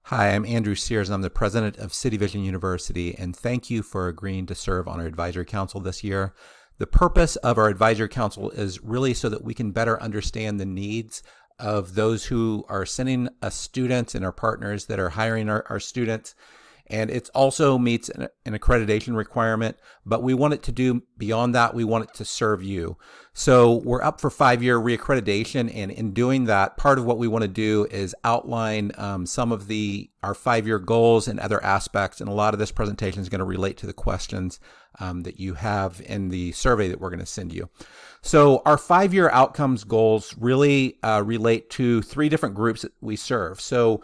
Hi, I'm Andrew Sears. I'm the president of City Vision University, and thank you for agreeing to serve on our advisory council this year. The purpose of our advisory council is really so that we can better understand the needs of those who are sending us students and our partners that are hiring our students. And it also meets an accreditation requirement, but we want it to do beyond that. We want it to serve you. So we're up for 5-year reaccreditation, and in doing that, part of what we want to do is outline some of our 5-year goals and other aspects. And a lot of this presentation is going to relate to the questions that you have in the survey that we're going to send you. So our 5-year outcomes goals really relate to 3 different groups that we serve. So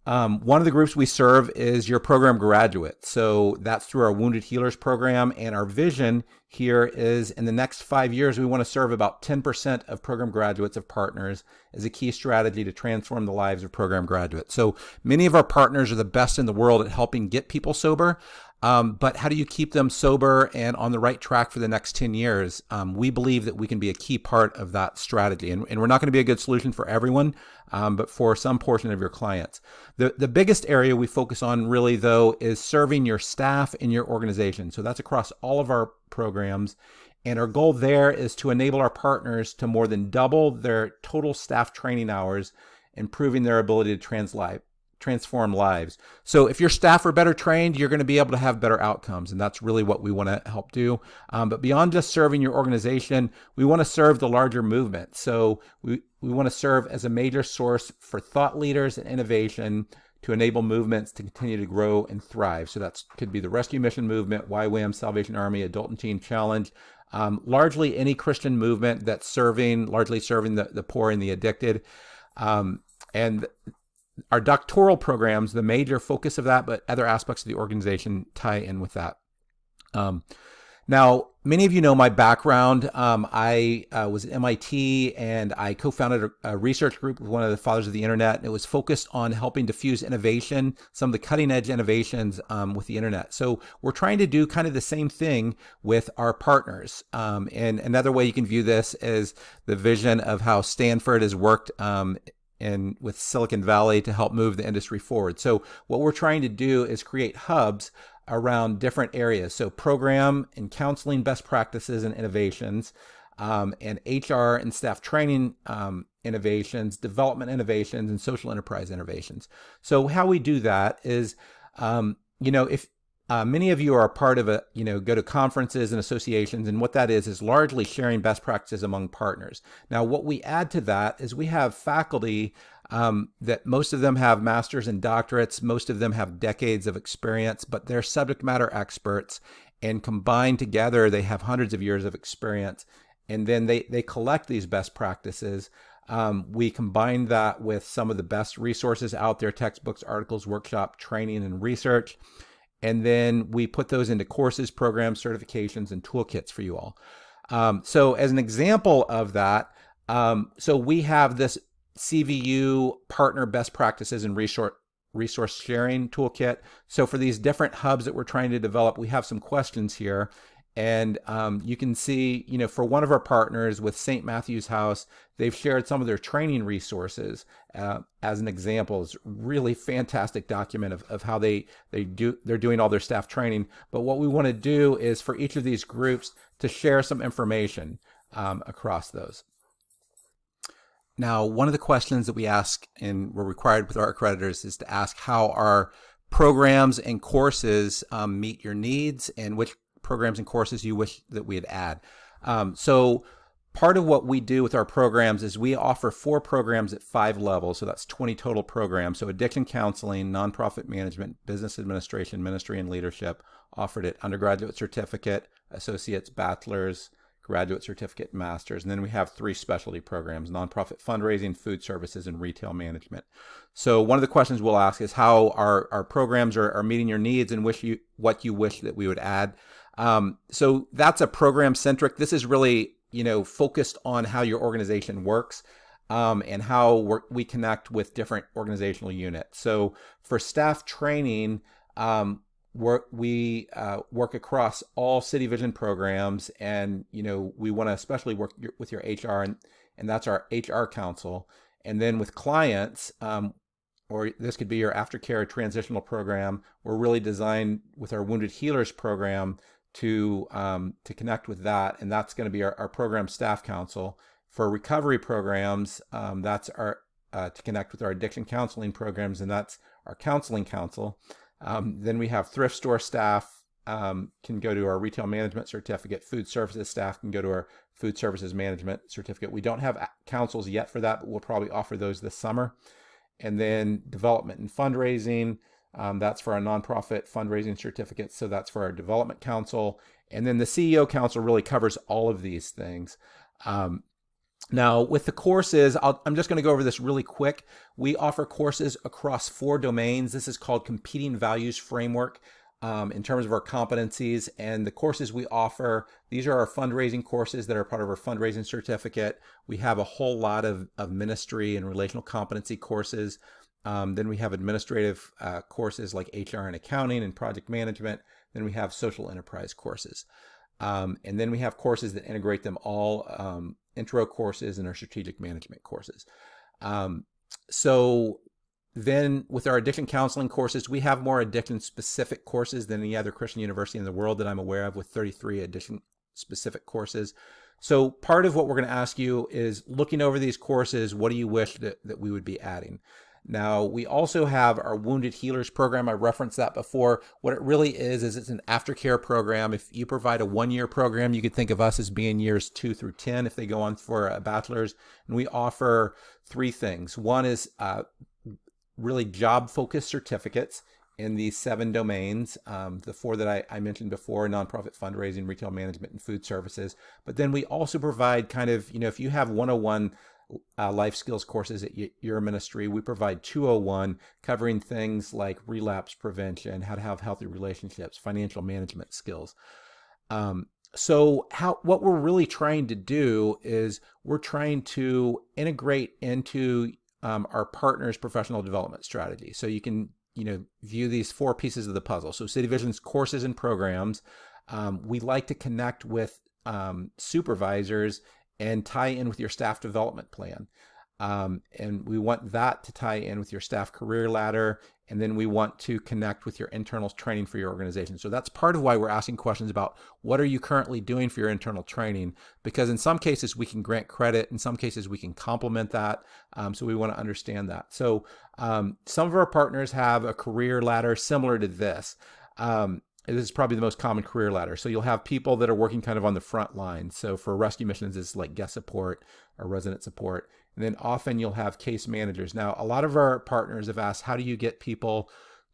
one of the groups we serve is your program graduate. So that's through our Wounded Healers program. And our vision here is in the next 5 years, we want to serve about 10% of program graduates of partners as a key strategy to transform the lives of program graduates. So many of our partners are the best in the world at helping get people sober. But how do you keep them sober and on the right track for the next 10 years? We believe that we can be a key part of that strategy. And we're not going to be a good solution for everyone, but for some portion of your clients. The biggest area we focus on really, though, is serving your staff in your organization. So that's across all of our programs. And our goal there is to enable our partners to more than double their total staff training hours, improving their ability to transform lives. So if your staff are better trained, you're going to be able to have better outcomes. And that's really what we want to help do. But beyond just serving your organization, we want to serve the larger movement. So we want to serve as a major source for thought leaders and innovation to enable movements to continue to grow and thrive. So that could be the Rescue Mission Movement, YWAM, Salvation Army, Adult and Teen Challenge, largely any Christian movement that's largely serving the poor and the addicted. And our doctoral programs, the major focus of that, but other aspects of the organization tie in with that. Now, many of you know my background. I was at MIT, and I co-founded a research group with one of the fathers of the internet, and it was focused on helping diffuse innovation, some of the cutting-edge innovations with the internet. So we're trying to do kind of the same thing with our partners. And another way you can view this is the vision of how Stanford has worked and with Silicon Valley to help move the industry forward. So what we're trying to do is create hubs around different areas. So program and counseling best practices and innovations, and HR and staff training innovations, development innovations, and social enterprise innovations. So how we do that is, if many of you are a part of go to conferences and associations, and what that is largely sharing best practices among partners. Now, what we add to that is we have faculty that most of them have masters and doctorates. Most of them have decades of experience, but they're subject matter experts, and combined together, they have hundreds of years of experience. And then they collect these best practices. We combine that with some of the best resources out there, textbooks, articles, workshop, training, and research. And then we put those into courses, programs, certifications, and toolkits for you all. So as an example of that, so we have this CVU partner best practices and resource sharing toolkit. So for these different hubs that we're trying to develop, we have some questions here. And you can see, for one of our partners with St. Matthew's House, they've shared some of their training resources as an example. It's a really fantastic document of how they're doing all their staff training. But what we want to do is for each of these groups to share some information across those. Now, one of the questions that we ask and we're required with our accreditors is to ask how our programs and courses meet your needs and which programs and courses you wish that we'd add. So part of what we do with our programs is we offer 4 programs at 5 levels. So that's 20 total programs. So addiction counseling, nonprofit management, business administration, ministry, and leadership offered at undergraduate certificate, associates, bachelor's, graduate certificate, master's. And then we have 3 specialty programs: nonprofit fundraising, food services, and retail management. So one of the questions we'll ask is how our programs are meeting your needs and what you wish that we would add. So that's a program centric. This is really, focused on how your organization works and how we connect with different organizational units. So for staff training, we work across all City Vision programs, and we want to especially work with your HR, and that's our HR council. And then with clients, or this could be your aftercare transitional program. We're really designed with our Wounded Healers program to connect with that, and that's going to be our program staff council. For recovery programs, that's our to connect with our addiction counseling programs, and that's our counseling council. Then we have thrift store staff can go to our retail management certificate. Food services staff can go to our food services management certificate. We don't have councils yet for that, but we'll probably offer those this summer. And then development and fundraising, that's for our nonprofit fundraising certificates. So that's for our development council. And then the CEO council really covers all of these things. Now, with the courses, I'm just going to go over this really quick. We offer courses across 4 domains. This is called Competing Values Framework in terms of our competencies. And the courses we offer, these are our fundraising courses that are part of our fundraising certificate. We have a whole lot of ministry and relational competency courses. Then we have administrative courses like HR and accounting and project management. Then we have social enterprise courses. And then we have courses that integrate them all, intro courses and our strategic management courses. So then with our addiction counseling courses, we have more addiction specific courses than any other Christian university in the world that I'm aware of, with 33 addiction specific courses. So part of what we're going to ask you is, looking over these courses, what do you wish that we would be adding? Now, we also have our Wounded Healers program. I referenced that before. What it really is it's an aftercare program. If you provide a 1-year program, you could think of us as being years 2 through 10 if they go on for a bachelor's. And we offer 3 things. One is really job-focused certificates in these 7 domains, the 4 that I mentioned before: nonprofit fundraising, retail management, and food services. But then we also provide kind of, if you have 101 life skills courses at your ministry, we provide 201 covering things like relapse prevention, how to have healthy relationships, financial management skills. So what we're really trying to do is we're trying to integrate into our partners' professional development strategy. So you can view these 4 pieces of the puzzle. So City Vision's courses and programs, we like to connect with supervisors and tie in with your staff development plan. And we want that to tie in with your staff career ladder. And then we want to connect with your internal training for your organization. So that's part of why we're asking questions about what are you currently doing for your internal training, because in some cases we can grant credit, in some cases we can complement that. So we want to understand that. So some of our partners have a career ladder similar to this. This is probably the most common career ladder. So you'll have people that are working kind of on the front line. So for rescue missions, it's like guest support or resident support. And then often you'll have case managers. Now, a lot of our partners have asked, how do you get people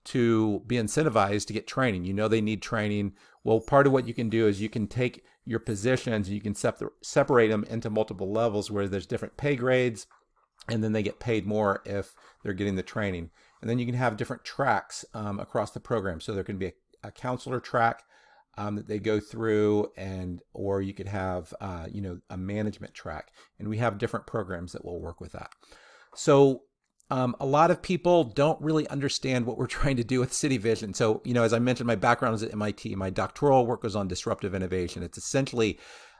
to be incentivized to get training? They need training. Well, part of what you can do is you can take your positions and you can separate them into multiple levels where there's different pay grades, and then they get paid more if they're getting the training. And then you can have different tracks across the program. So there can be a counselor track that they go through, or you could have a management track, and we have different programs that will work with that. So a lot of people don't really understand what we're trying to do with City Vision. So as I mentioned, my background is at MIT. My doctoral work was on disruptive innovation. It's essentially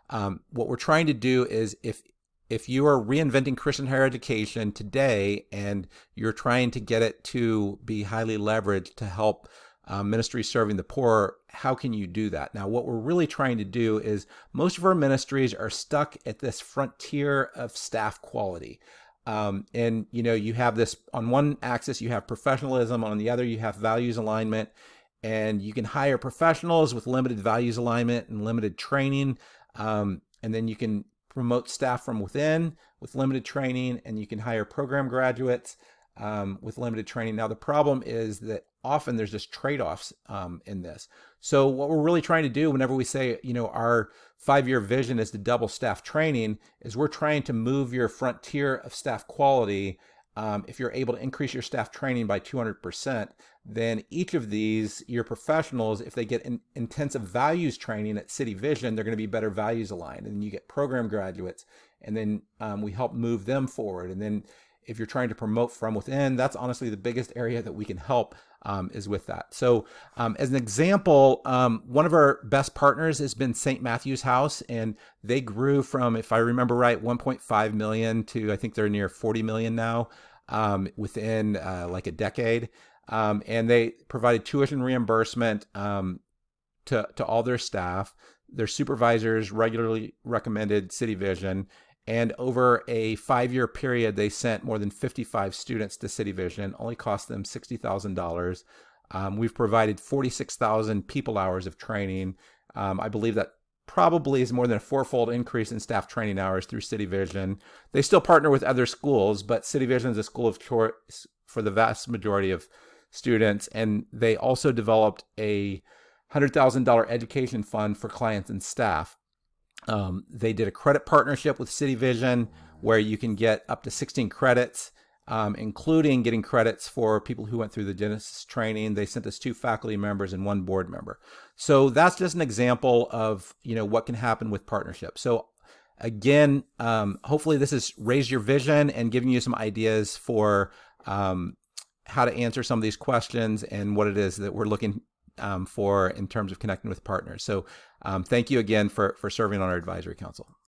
what we're trying to do is, if you are reinventing Christian higher education today and you're trying to get it to be highly leveraged to help ministries serving the poor, how can you do that? Now, what we're really trying to do is, most of our ministries are stuck at this frontier of staff quality. And you have this, on one axis, you have professionalism, on the other, you have values alignment, and you can hire professionals with limited values alignment and limited training. And then you can promote staff from within with limited training, and you can hire program graduates with limited training. Now, the problem is that often there's just trade-offs in this. So what we're really trying to do whenever we say, our 5-year vision is to double staff training, is we're trying to move your frontier of staff quality. If you're able to increase your staff training by 200%, then each of these, your professionals, if they get intensive values training at City Vision, they're going to be better values aligned. And you get program graduates, and then we help move them forward. And then if you're trying to promote from within, that's honestly the biggest area that we can help is with that. So as an example, one of our best partners has been St. Matthew's House, and they grew from, if I remember right, 1.5 million to, I think they're near 40 million now. within like a decade. And they provided tuition reimbursement to all their staff. Their supervisors regularly recommended City Vision. And over a 5-year period, they sent more than 55 students to City Vision. Only cost them $60,000. We've provided 46,000 people hours of training. I believe that probably is more than a 4-fold increase in staff training hours through City Vision. They still partner with other schools, but City Vision is a school of choice for the vast majority of students. And they also developed a $100,000 education fund for clients and staff. They did a credit partnership with City Vision where you can get up to 16 credits, including getting credits for people who went through the Genesis training. They sent us 2 faculty members and 1 board member. So that's just an example of, what can happen with partnerships. So again, hopefully this has raised your vision and given you some ideas for how to answer some of these questions and what it is that we're looking for in terms of connecting with partners. So thank you again for serving on our advisory council.